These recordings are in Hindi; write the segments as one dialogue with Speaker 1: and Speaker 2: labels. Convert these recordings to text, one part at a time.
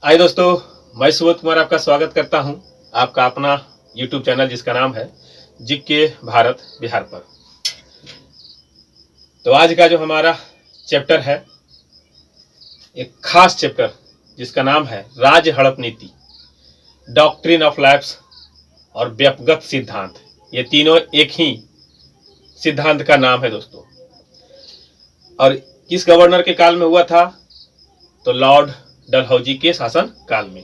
Speaker 1: आइए दोस्तों, मैं सुबोध कुमार आपका स्वागत करता हूं आपका अपना YouTube चैनल जिसका नाम है जीके भारत बिहार पर। तो आज का जो हमारा चैप्टर है, एक खास चैप्टर जिसका नाम है राज हड़प नीति, डॉक्ट्रिन ऑफ लैप्स और व्यक्तिगत सिद्धांत। ये तीनों एक ही सिद्धांत का नाम है दोस्तों। और किस गवर्नर के काल में हुआ था? तो लॉर्ड डलहौजी के शासन काल में।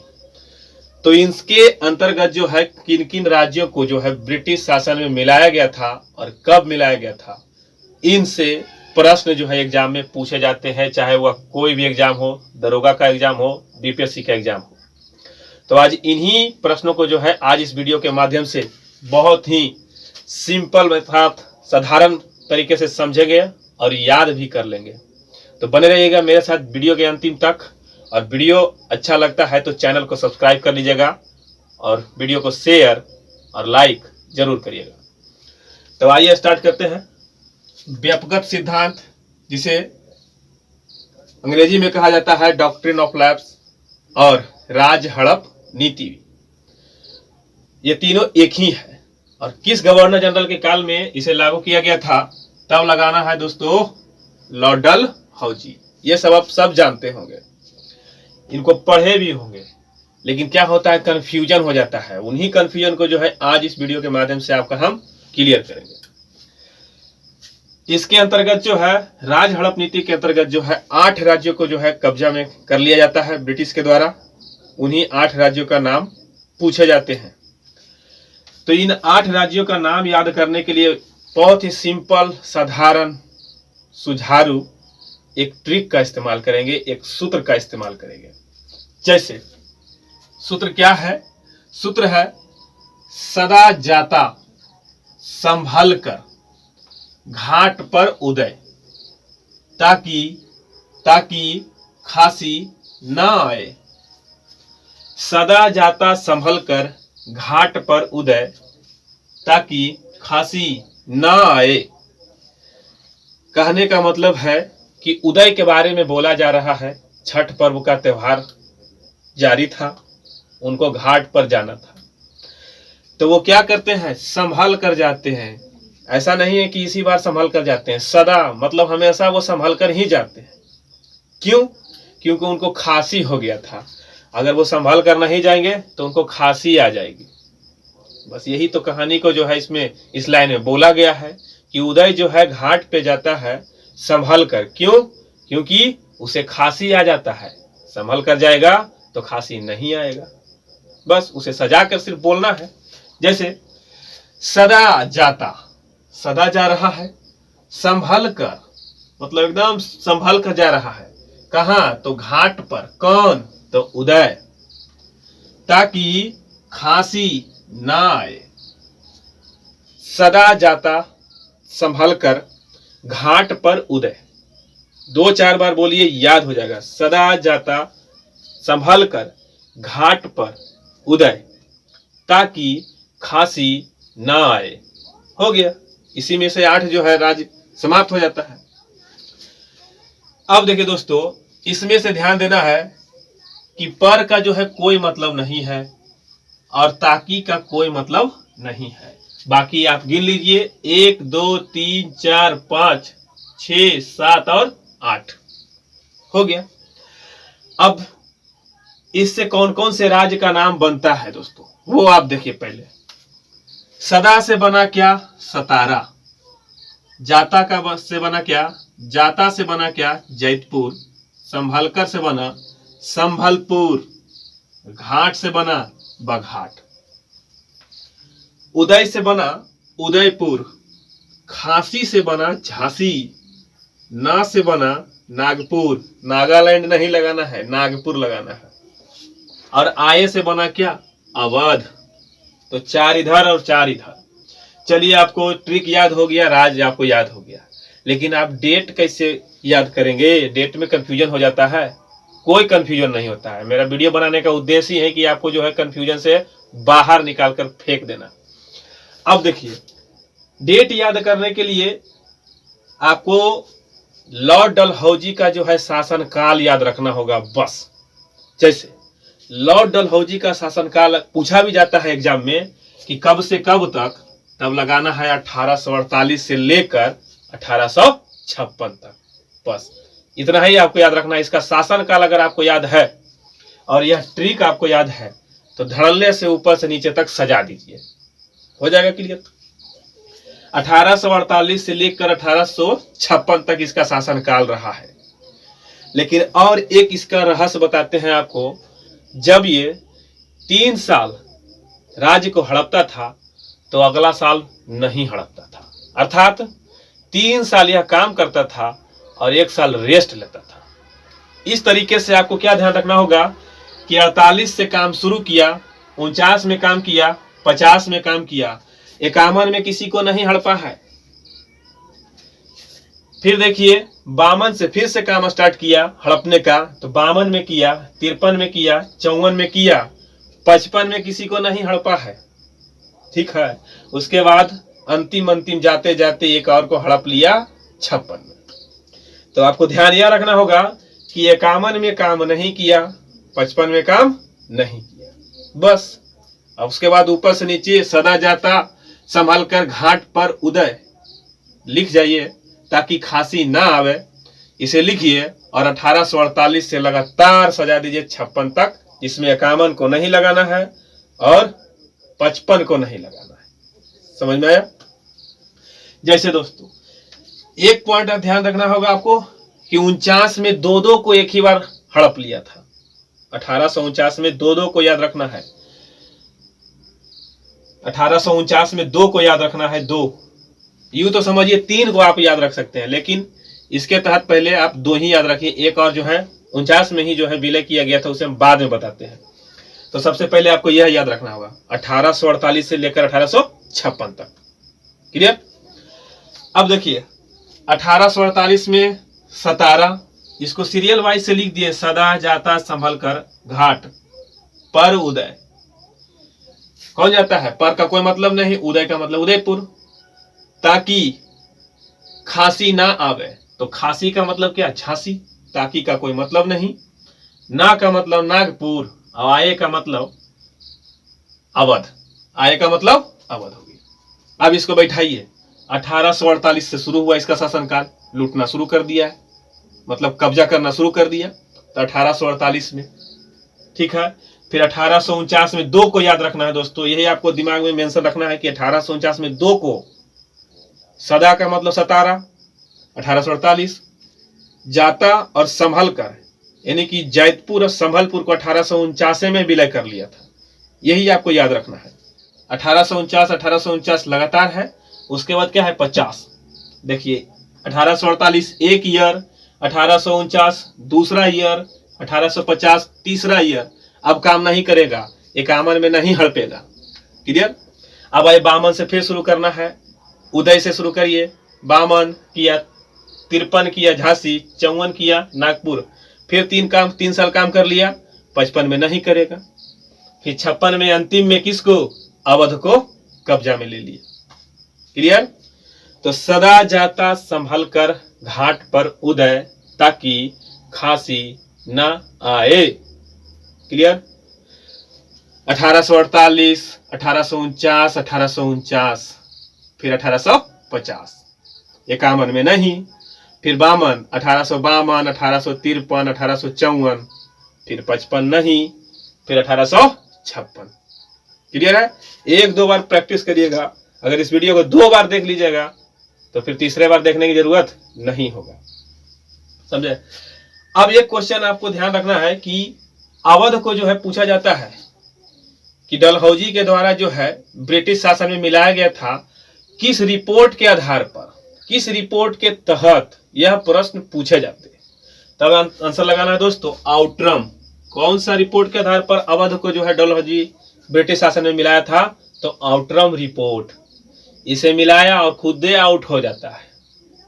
Speaker 1: तो इसके अंतर्गत जो है किन किन राज्यों को जो है ब्रिटिश शासन में मिलाया गया था और कब मिलाया गया था, इनसे प्रश्न जो है एग्जाम में पूछे जाते हैं, चाहे वह कोई भी एग्जाम हो, दरोगा का एग्जाम हो, बीपीएससी का एग्जाम हो। तो आज इन्हीं प्रश्नों को जो है आज इस वीडियो के माध्यम से बहुत ही सिंपल अर्थात साधारण तरीके से समझेंगे और याद भी कर लेंगे। तो बने रहिएगा मेरे साथ वीडियो के अंतिम तक। और वीडियो अच्छा लगता है तो चैनल को सब्सक्राइब कर लीजिएगा और वीडियो को शेयर और लाइक जरूर करिएगा। तो आइए स्टार्ट करते हैं। व्यक्तिगत सिद्धांत, जिसे अंग्रेजी में कहा जाता है डॉक्ट्रिन ऑफ लैप्स, और राज हड़प नीति, ये तीनों एक ही है। और किस गवर्नर जनरल के काल में इसे लागू किया गया था, तब लगाना है दोस्तों लॉर्ड डलहौजी। ये सब आप सब जानते होंगे, इनको पढ़े भी होंगे, लेकिन क्या होता है कंफ्यूजन हो जाता है। उन्हीं कंफ्यूजन को जो है आज इस वीडियो के माध्यम से आपका हम क्लियर करेंगे। इसके अंतर्गत जो है राज हड़प नीति के अंतर्गत जो है 8 राज्यों को जो है कब्जा में कर लिया जाता है ब्रिटिश के द्वारा। उन्हीं 8 राज्यों का नाम पूछे जाते हैं। तो इन 8 राज्यों का नाम याद करने के लिए बहुत ही सिंपल, साधारण, सुझारू एक ट्रिक का इस्तेमाल करेंगे, एक सूत्र का इस्तेमाल करेंगे। जैसे सूत्र क्या है? सूत्र है सदा जाता संभल कर घाट पर उदय, ताकि खांसी न आए। सदा जाता संभल कर घाट पर उदय, ताकि खांसी न आए। कहने का मतलब है कि उदय के बारे में बोला जा रहा है। छठ पर्व का त्योहार जारी था, उनको घाट पर जाना था। तो वो क्या करते हैं? संभल कर जाते हैं। ऐसा नहीं है कि इसी बार संभल कर जाते हैं, सदा मतलब हमेशा वो संभल कर ही जाते हैं। क्यों? क्योंकि उनको खांसी हो गया था। अगर वो संभल कर नहीं जाएंगे तो उनको खांसी आ जाएगी। बस यही तो कहानी को जो है इसमें इस लाइन में बोला गया है कि उदय जो है घाट पे जाता है संभल कर। क्यों? क्योंकि उसे खांसी आ जाता है। संभल कर जाएगा तो खांसी नहीं आएगा। बस उसे सजा कर सिर्फ बोलना है। जैसे सदा जाता, सदा जा रहा है, संभल कर मतलब एकदम संभल कर जा रहा है। कहां? तो घाट पर। कौन? तो उदय, ताकि खांसी ना आए। सदा जाता संभल कर घाट पर उदय। 2-4 बार बोलिए, याद हो जाएगा। सदा जाता संभल कर घाट पर उदय, ताकि खांसी ना आए। हो गया। इसी में से 8 जो है राज्य समाप्त हो जाता है। अब देखिए दोस्तों, इसमें से ध्यान देना है कि पर का जो है कोई मतलब नहीं है और ताकि का कोई मतलब नहीं है। बाकी आप गिन लीजिए, 1 2 3 4 5 6 7 और 8 हो गया। अब इससे कौन कौन से राज्य का नाम बनता है दोस्तों, वो आप देखिए। पहले सदा से बना क्या? सतारा। जाता का से बना क्या? जाता से बना क्या? जैतपुर। संभलकर से बना संभलपुर। घाट से बना बघाट। उदय से बना उदयपुर। खांसी से बना झांसी। ना से बना नागपुर। नागालैंड नहीं लगाना है, नागपुर लगाना है। और आये से बना क्या? अवध। तो 4 इधर और 4 इधर। चलिए, आपको ट्रिक याद हो गया, राज्य आपको याद हो गया, लेकिन आप डेट कैसे याद करेंगे? डेट में कंफ्यूजन हो जाता है। कोई कंफ्यूजन नहीं होता है। मेरा वीडियो बनाने का उद्देश्य ही है कि आपको जो है कंफ्यूजन से बाहर निकालकर फेंक देना। अब देखिए, डेट याद करने के लिए आपको लॉर्ड डलहौजी का जो है शासन काल याद रखना होगा। बस जैसे लॉर्ड डलहौजी का शासनकाल पूछा भी जाता है एग्जाम में कि कब से कब तक, तब लगाना है 1848 से लेकर 1856 तक। बस इतना ही आपको याद रखना है। इसका शासनकाल अगर आपको याद है और यह ट्रिक आपको याद है तो धड़ल्ले से ऊपर से नीचे तक सजा दीजिए, हो जाएगा क्लियर। 1848 से लेकर 1856 तक इसका शासनकाल रहा है। लेकिन और एक इसका रहस्य बताते हैं आपको, जब ये 3 साल राज्य को हड़पता था तो अगला साल नहीं हड़पता था, अर्थात 3 साल यह काम करता था और 1 साल रेस्ट लेता था। इस तरीके से आपको क्या ध्यान रखना होगा कि 48 से काम शुरू किया, 49 में काम किया, 50 में काम किया, 51 में किसी को नहीं हड़पा है। फिर देखिए 52 से फिर से काम स्टार्ट किया हड़पने का, तो 52 में किया, 53 में किया, 54 में किया, 55 में किसी को नहीं हड़पा है। ठीक है, उसके बाद अंतिम जाते जाते एक और को हड़प लिया 56 में। तो आपको ध्यान यह रखना होगा कि 51 में काम नहीं किया, 55 में काम नहीं किया, बस। अब उसके बाद ऊपर से नीचे सदा जाता संभल कर घाट पर उदय लिख जाइए ताकि खांसी ना आवे, इसे लिखिए। और 1848 से लगातार सजा दीजिए 56 तक, जिसमें 51 को नहीं लगाना है और 55 को नहीं लगाना है। समझ में आया? जैसे दोस्तों एक पॉइंट ध्यान रखना होगा आपको कि 49 में 2-2 को एक ही बार हड़प लिया था। 1849 में 2-2 को याद रखना है। 1849 में 2 को याद रखना है, 2। यूं तो समझिए 3 को आप याद रख सकते हैं, लेकिन इसके तहत पहले आप 2 ही याद रखिए। एक और जो है 49 में ही जो है विलय किया गया था, उसे हम बाद में बताते हैं। तो सबसे पहले आपको यह याद रखना होगा 1848 से लेकर 1856 तक। क्लियर? अब देखिए 1848 में 17, इसको सीरियल वाइज से लिख दिए, सदा जाता संभल कर घाट पर उदय। कौन जाता है? पर का कोई मतलब नहीं, उदय का मतलब उदयपुर, ताकि खांसी ना आवे। तो खांसी का मतलब क्या? झांसी। ताकि का कोई मतलब नहीं, ना का मतलब नागपुर, और आए का मतलब अवध। आए का मतलब अवध हो गया। अब इसको बैठाइए। 1848 से शुरू हुआ इसका शासनकाल, लूटना शुरू कर दिया है, मतलब कब्जा करना शुरू कर दिया, तो 1848 में। ठीक है, फिर 1849 में 2 को याद रखना है दोस्तों, यही आपको दिमाग में मेंशन रखना है कि 1849 में 2 को, सदा का मतलब 17, 1848, जाता और संभल कर, यानी कि जैतपुर और संभलपुर को 1849 में विलय कर लिया था। यही आपको याद रखना है। 1849 लगातार है। उसके बाद क्या है? 50। देखिए 1848 एक ईयर, 1849 दूसरा ईयर, 1850 तीसरा ईयर। अब काम नहीं करेगा, 51 में नहीं हड़पेगा। क्लियर? अब आए 52 से फिर शुरू करना है, उदय से शुरू करिए। 52 किया, 53 किया झांसी, 54 किया नागपुर, फिर 3 साल काम कर लिया, 55 में नहीं करेगा। फिर 56 में अंतिम में किसको? अवध को कब्जा में ले लिया। क्लियर? तो सदा जाता संभल कर घाट पर उदय, ताकि खांसी न आए। क्लियर? 1848, 1849, 1849, फिर 1850, 51 में नहीं, फिर 52, 1852, 1853, 1854, फिर 55 नहीं, फिर 1856। क्लियर है? 1-2 बार प्रैक्टिस करिएगा। अगर इस वीडियो को 2 बार देख लीजिएगा तो फिर तीसरे बार देखने की जरूरत नहीं होगा। समझे? अब एक क्वेश्चन आपको ध्यान रखना है कि अवध को जो है पूछा जाता है कि डलहौजी के द्वारा जो है ब्रिटिश शासन में मिलाया गया था, किस रिपोर्ट के आधार पर, किस रिपोर्ट के तहत यह प्रश्न पूछे जाते हैं। तब आंसर लगाना है दोस्तों, आउटरम। कौन सा रिपोर्ट के आधार पर अवध को जो है डलहौजी ब्रिटिश शासन में मिलाया था? तो आउटरम रिपोर्ट। इसे मिलाया और खुद दे आउट हो जाता है,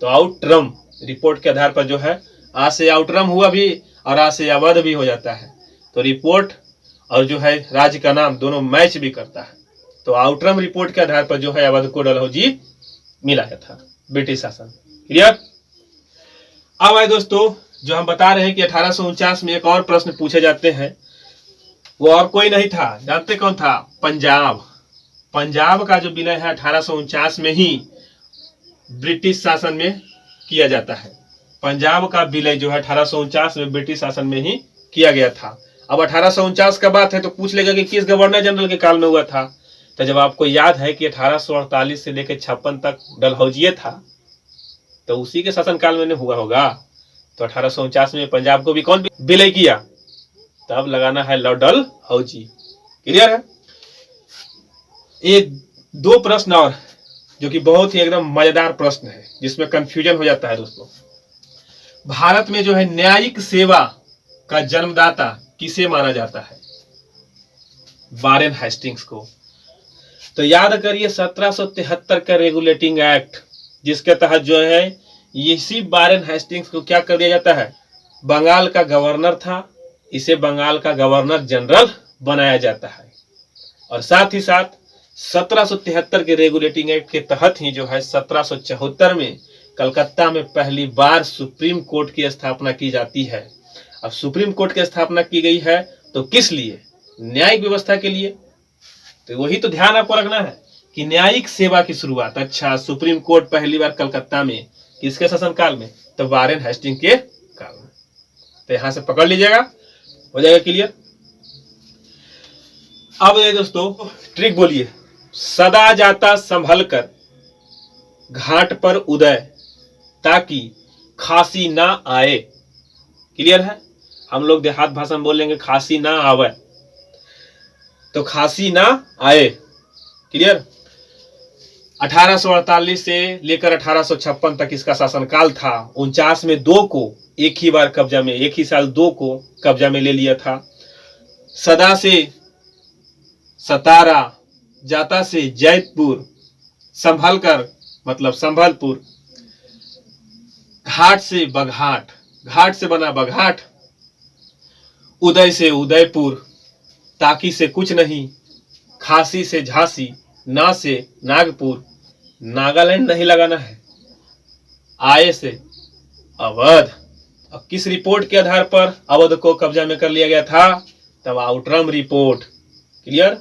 Speaker 1: तो आउटरम रिपोर्ट के आधार पर जो है आ से आउटरम हुआ भी और आ से अवध भी हो जाता है। तो रिपोर्ट और जो है राज्य का नाम दोनों मैच भी करता है। तो आउटरम रिपोर्ट के आधार पर जो है अवध को डलहौजी मिलाया था ब्रिटिश शासन। क्लियर? अब आए दोस्तों, जो हम बता रहे हैं कि 1849 में एक और प्रश्न पूछे जाते हैं, वो और कोई नहीं था, जानते कौन था? पंजाब। पंजाब का जो विलय है 1849 में ही ब्रिटिश शासन में किया जाता है। पंजाब का विलय जो है 1849 में ब्रिटिश शासन में ही किया गया था। अब 1849 का बात है तो पूछ लेगा कि किस गवर्नर जनरल के काल में हुआ था। तो जब आपको याद है कि 1848 से लेकर 56 तक डलहौजी था, तो उसी के शासनकाल में हुआ होगा। तो 1849 में पंजाब को भी कौन विलय किया? तब लगाना है लॉर्ड डलहौजी। क्लियर है? एक दो प्रश्न और जो कि बहुत ही एकदम मजेदार प्रश्न है, जिसमें कंफ्यूजन हो जाता है दोस्तों। भारत में जो है न्यायिक सेवा का जन्मदाता किसे माना जाता है? वारेन हेस्टिंग्स को। तो याद करिए 1773 का रेगुलेटिंग एक्ट, जिसके तहत जो है इसी वारेन हेस्टिंग्स को क्या कर दिया जाता है? बंगाल का गवर्नर था, इसे बंगाल का गवर्नर जनरल बनाया जाता है। और साथ ही साथ 1773 के रेगुलेटिंग एक्ट के तहत ही जो है 1774 में कलकत्ता में पहली बार सुप्रीम कोर्ट की स्थापना की जाती है। अब सुप्रीम कोर्ट की स्थापना की गई है तो किस लिए? न्यायिक व्यवस्था के लिए। तो वही तो ध्यान आपको रखना है कि न्यायिक सेवा की शुरुआत, अच्छा, सुप्रीम कोर्ट पहली बार कलकत्ता में किसके शासनकाल में? तो वारेन हेस्टिंग के काल में। तो यहां से पकड़ लीजिएगा, हो जाएगा क्लियर। अब ये दोस्तों ट्रिक बोलिए। सदा जाता संभल कर घाट पर उदय, ताकि खांसी ना आए। क्लियर है? हम लोग देहात भाषा में बोलेंगे खांसी ना आवे, तो खांसी ना आए। क्लियर? 1848 से लेकर 1856 तक इसका शासनकाल था। 49 में 2 को एक ही बार कब्जा में, एक ही साल 2 को कब्जा में ले लिया था। सदा से सतारा, जाता से जैतपुर, संभल कर मतलब संभलपुर, घाट से बघाट, घाट से बना बघाट, उदय से उदयपुर, ताकि से कुछ नहीं, खांसी से झांसी, ना से नागपुर, नागालैंड नहीं लगाना है, आए से अवध। अब किस रिपोर्ट के आधार पर अवध को कब्जा में कर लिया गया था? तब आउटरम रिपोर्ट। क्लियर?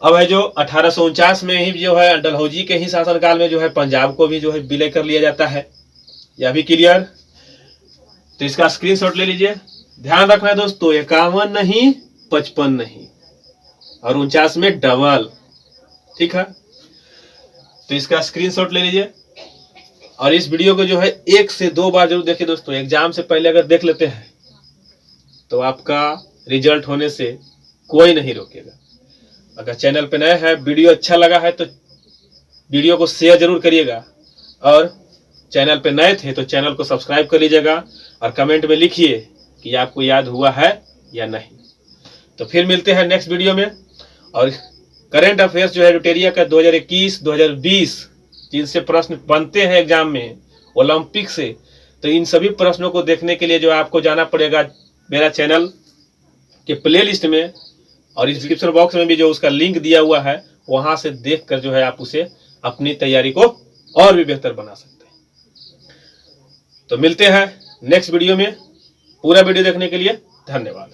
Speaker 1: अब है जो 1849 में ही जो है डलहौजी के ही शासनकाल में जो है पंजाब को भी जो है विलय कर लिया जाता है। यह भी क्लियर? तो इसका स्क्रीनशॉट ले लीजिए। ध्यान रखना है दोस्तों, 51 नहीं, 55 नहीं, और 49 में डबल। ठीक है? तो इसका स्क्रीनशॉट ले लीजिए और इस वीडियो को जो है 1 से 2 बार जरूर देखिए दोस्तों। एग्जाम से पहले अगर देख लेते हैं तो आपका रिजल्ट होने से कोई नहीं रोकेगा। अगर चैनल पे नए हैं, वीडियो अच्छा लगा है तो वीडियो को शेयर जरूर करिएगा, और चैनल पे नए थे तो चैनल को सब्सक्राइब कर लीजिएगा, और कमेंट में लिखिए कि आपको याद हुआ है या नहीं। तो फिर मिलते हैं नेक्स्ट वीडियो में। और करंट अफेयर्स जो है रुटेरिया का 2021-2020 जिनसे प्रश्न बनते हैं एग्जाम में ओलंपिक से, तो इन सभी प्रश्नों को देखने के लिए जो आपको जाना पड़ेगा मेरा चैनल के प्लेलिस्ट में, और इस डिस्क्रिप्शन बॉक्स में भी जो उसका लिंक दिया हुआ है वहां से देखकर जो है आप उसे अपनी तैयारी को और भी बेहतर बना सकते हैं। तो मिलते हैं नेक्स्ट वीडियो में। पूरा वीडियो देखने के लिए धन्यवाद।